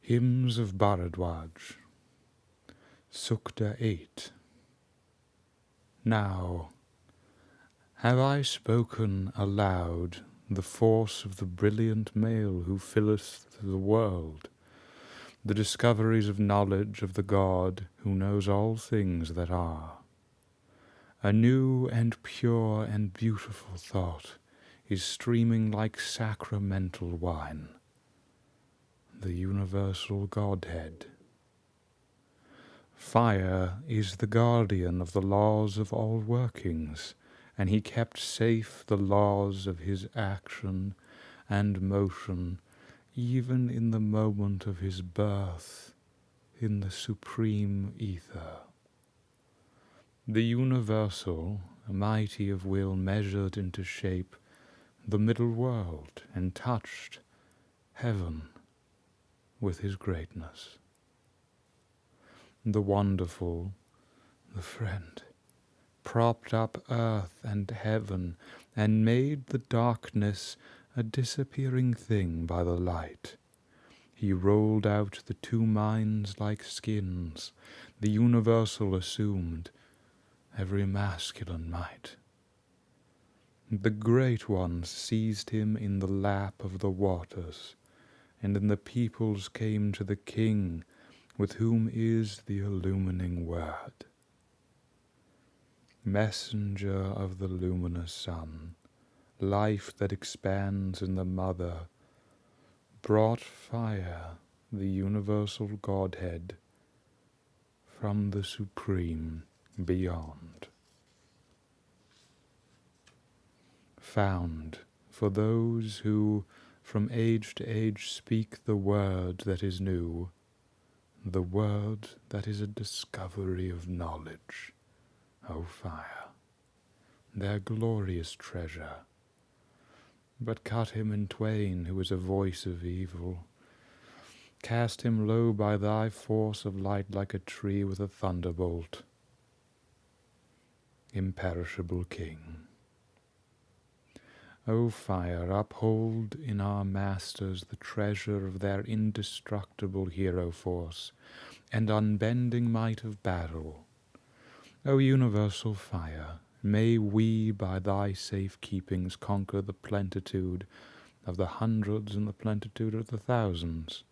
Hymns of Bharadwaja, Sukta 8. Now, have I spoken aloud the force of the brilliant male who filleth the world, the discoveries of knowledge of the God who knows all things that are? A new and pure and beautiful thought is streaming like sacramental wine, the universal Godhead. Fire is the guardian of the laws of all workings, and he kept safe the laws of his action and motion even in the moment of his birth in the supreme ether. The universal, mighty of will, measured into shape the middle world and touched heaven with his greatness. The wonderful, the friend, propped up earth and heaven and made the darkness a disappearing thing by the light. He rolled out the two minds like skins, the universal assumed every masculine might. The great ones seized him in the lap of the waters, and then the peoples came to the king with whom is the illumining word. Messenger of the luminous sun, life that expands in the mother, brought fire, the universal Godhead, from the supreme beyond. Found for those who from age to age speak the word that is new, the word that is a discovery of knowledge, O fire, their glorious treasure. But cut him in twain who is a voice of evil. Cast him low by thy force of light like a tree with a thunderbolt. Imperishable King. O fire, uphold in our masters the treasure of their indestructible hero force and unbending might of battle. O universal fire, may we by thy safe keepings conquer the plenitude of the hundreds and the plenitude of the thousands.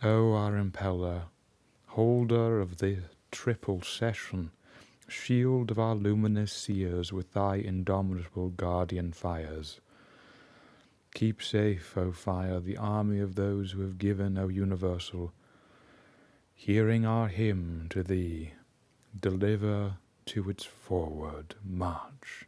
O our impeller, holder of the triple session, shield of our luminous seers with thy indomitable guardian fires. Keep safe, O fire, the army of those who have given, O universal, hearing our hymn to thee, deliver to its forward march.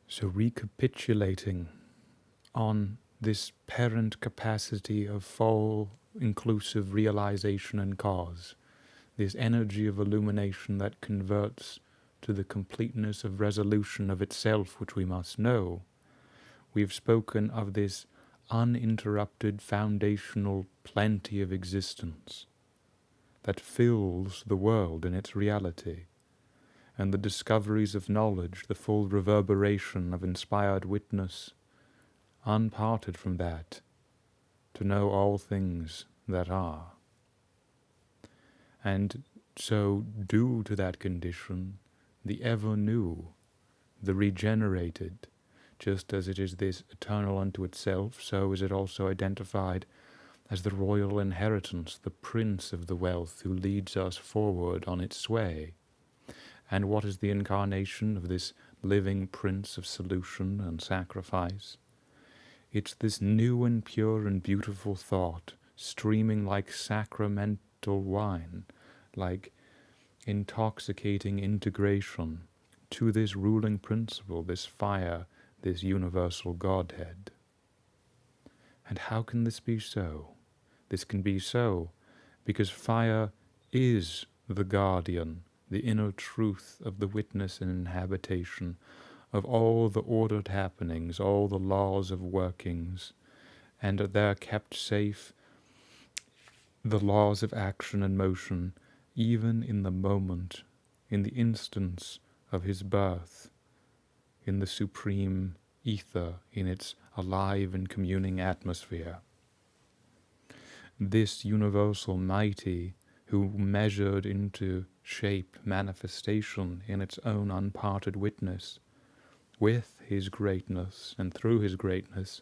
So recapitulating on this parent capacity of full inclusive realization and cause, this energy of illumination that converts to the completeness of resolution of itself which we must know, we've spoken of this uninterrupted foundational plenty of existence that fills the world in its reality, and the discoveries of knowledge, the full reverberation of inspired witness, unparted from that, to know all things that are. And so due to that condition, the ever new, the regenerated, just as it is this eternal unto itself, so is it also identified as the royal inheritance, the prince of the wealth who leads us forward on its sway. And what is the incarnation of this living prince of solution and sacrifice? It's this new and pure and beautiful thought, streaming like sacramental wine, like intoxicating integration to this ruling principle, this fire, this universal Godhead. And how can this be so? This can be so because fire is the guardian, the inner truth of the witness and inhabitation of all the ordered happenings, all the laws of workings, and there kept safe the laws of action and motion, even in the moment in the instance of his birth, in the supreme ether, in its alive and communing atmosphere. This universal mighty, who measured into shape manifestation in its own unparted witness, with his greatness and through his greatness,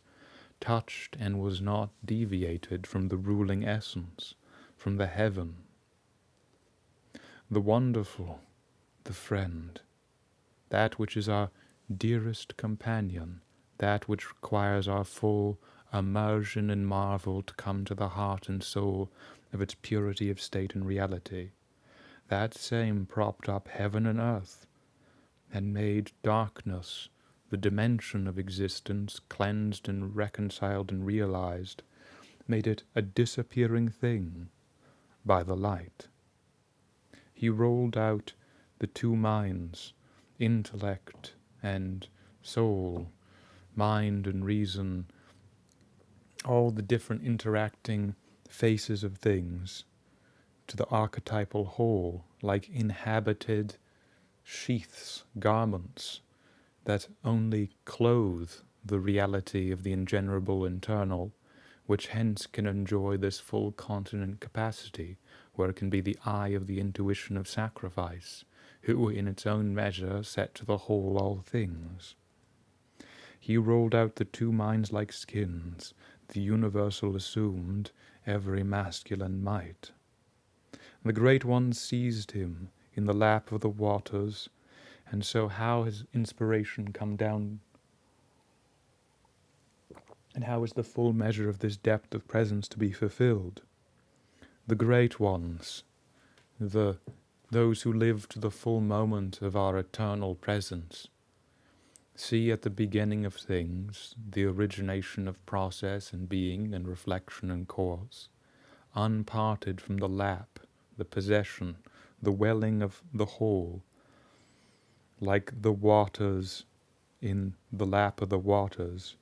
touched and was not deviated from the ruling essence, from the heaven. The wonderful, the friend, that which is our dearest companion, that which requires our full immersion and marvel to come to the heart and soul of its purity of state and reality, that same propped up heaven and earth, and made darkness, the dimension of existence, cleansed and reconciled and realized, made it a disappearing thing by the light. He rolled out the two minds, intellect and soul, mind and reason, all the different interacting faces of things, to the archetypal whole, like inhabited sheaths, garments, that only clothe the reality of the engenderable internal, which hence can enjoy this full continent capacity, where it can be the eye of the intuition of sacrifice, who in its own measure set to the whole all things. He rolled out the two minds like skins, the universal assumed every masculine might. The great ones seized him in the lap of the waters, and so how has inspiration come down, and how is the full measure of this depth of presence to be fulfilled? The great ones, those who live to the full moment of our eternal presence, see at the beginning of things the origination of process and being and reflection and cause, unparted from the lap, the possession, the welling of the whole, like the waters in the lap of the waters,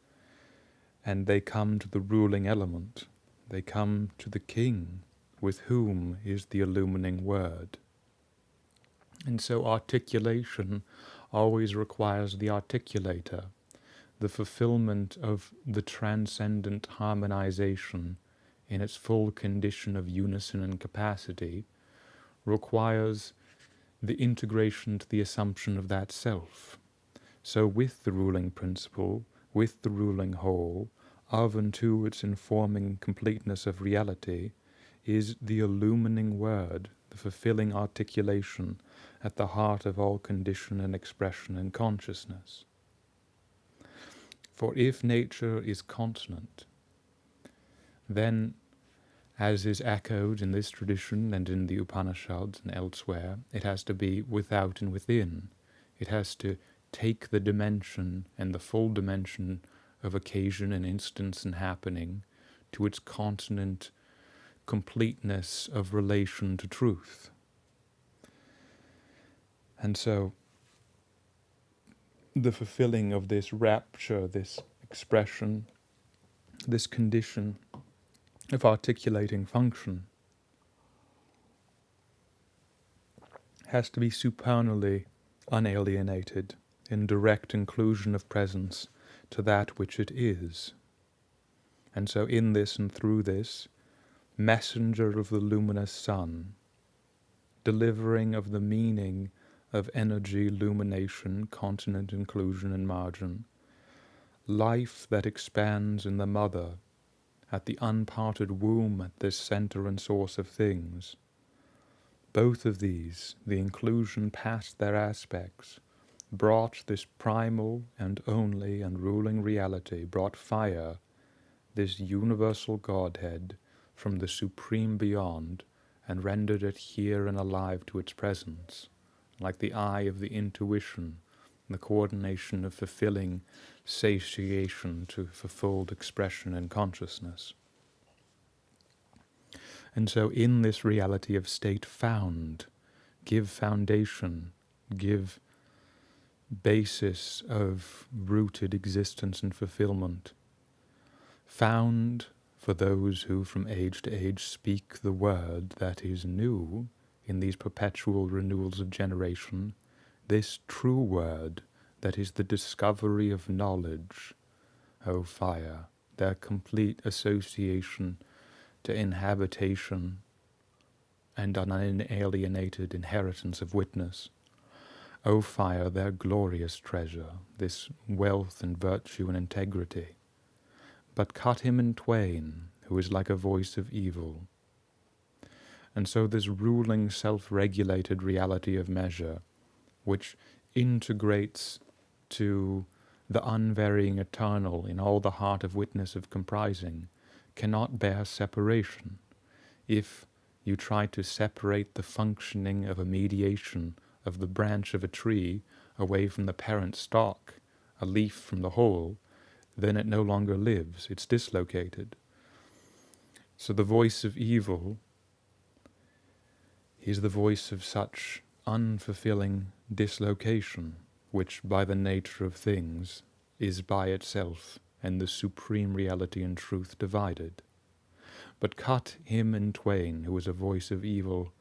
and they come to the ruling element, they come to the king, with whom is the illumining word. And so articulation always requires the articulator. The fulfillment of the transcendent harmonization in its full condition of unison and capacity requires the integration to the assumption of that self. So with the ruling principle, with the ruling whole, of and to its informing completeness of reality, is the illumining word, the fulfilling articulation at the heart of all condition and expression and consciousness. For if nature is consonant, then, as is echoed in this tradition and in the Upanishads and elsewhere, it has to be without and within. It has to take the dimension and the full dimension of occasion and instance and happening to its consonant completeness of relation to truth. And so the fulfilling of this rapture, this expression, this condition of articulating function has to be supernally unalienated in direct inclusion of presence to that which it is. And so in this and through this, messenger of the luminous sun, delivering of the meaning of energy, illumination, continent, inclusion, and margin, life that expands in the mother, at the unparted womb, at this center and source of things. Both of these, the inclusion past their aspects, brought this primal and only and ruling reality, brought fire, this universal Godhead, from the supreme beyond, and rendered it here and alive to its presence, like the eye of the intuition, the coordination of fulfilling satiation to fulfilled expression and consciousness. And so in this reality of state found, give foundation, give basis of rooted existence and fulfillment, found for those who from age to age speak the word that is new, in these perpetual renewals of generation, this true word that is the discovery of knowledge, O fire, their complete association to inhabitation and an unalienated inheritance of witness. O fire, their glorious treasure, this wealth and virtue and integrity. But cut him in twain, who is like a voice of evil. And so this ruling, self-regulated reality of measure, which integrates to the unvarying eternal in all the heart of witness of comprising, cannot bear separation. If you try to separate the functioning of a mediation of the branch of a tree away from the parent stock, a leaf from the whole, then it no longer lives, it's dislocated. So the voice of evil is the voice of such unfulfilling dislocation, which by the nature of things is by itself and the supreme reality and truth divided. But cut him in twain, who is a voice of evil,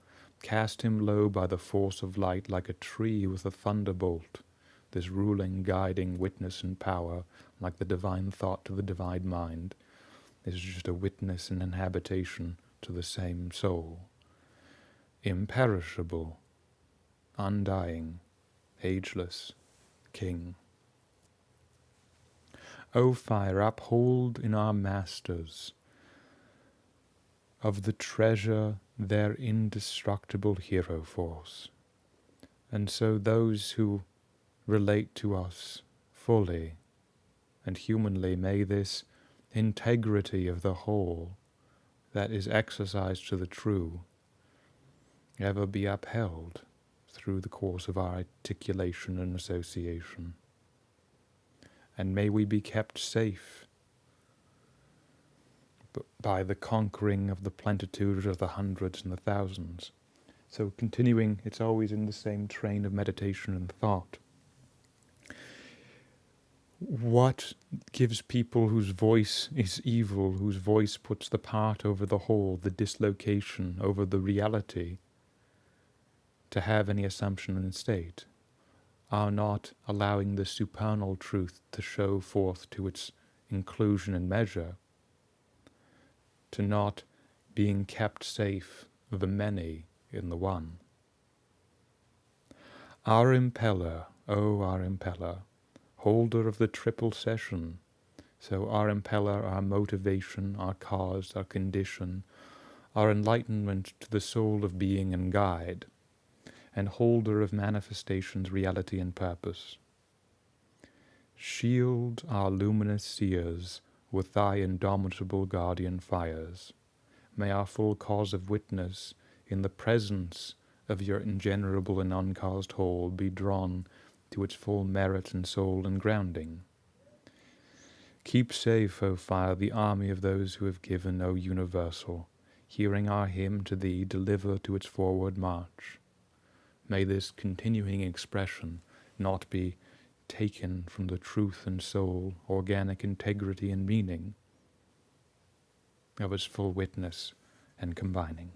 cast him low by the force of light like a tree with a thunderbolt, this ruling, guiding witness and power, like the divine thought to the divine mind, is just a witness and inhabitation to the same soul. Imperishable, undying, ageless, King. O fire, uphold in our masters of the treasure their indestructible hero force, and so those who relate to us fully and humanly, may this integrity of the whole that is exercised to the true ever be upheld through the course of our articulation and association. And may we be kept safe by the conquering of the plenitude of the hundreds and the thousands. So continuing, it's always in the same train of meditation and thought. What gives people whose voice is evil, whose voice puts the part over the whole, the dislocation over the reality, to have any assumption in state, are not allowing the supernal truth to show forth to its inclusion and measure, to not being kept safe of the many in the one. Our impeller, our impeller, holder of the triple session, so our impeller, our motivation, our cause, our condition, our enlightenment to the soul of being and guide, and holder of manifestations, reality and purpose. Shield our luminous seers with thy indomitable guardian fires. May our full cause of witness in the presence of your ingenerable and uncaused whole be drawn to its full merit and soul and grounding. Keep safe, O fire, the army of those who have given, O universal, hearing our hymn to thee, deliver to its forward march. May this continuing expression not be taken from the truth and soul, organic integrity and meaning of its full witness and combining.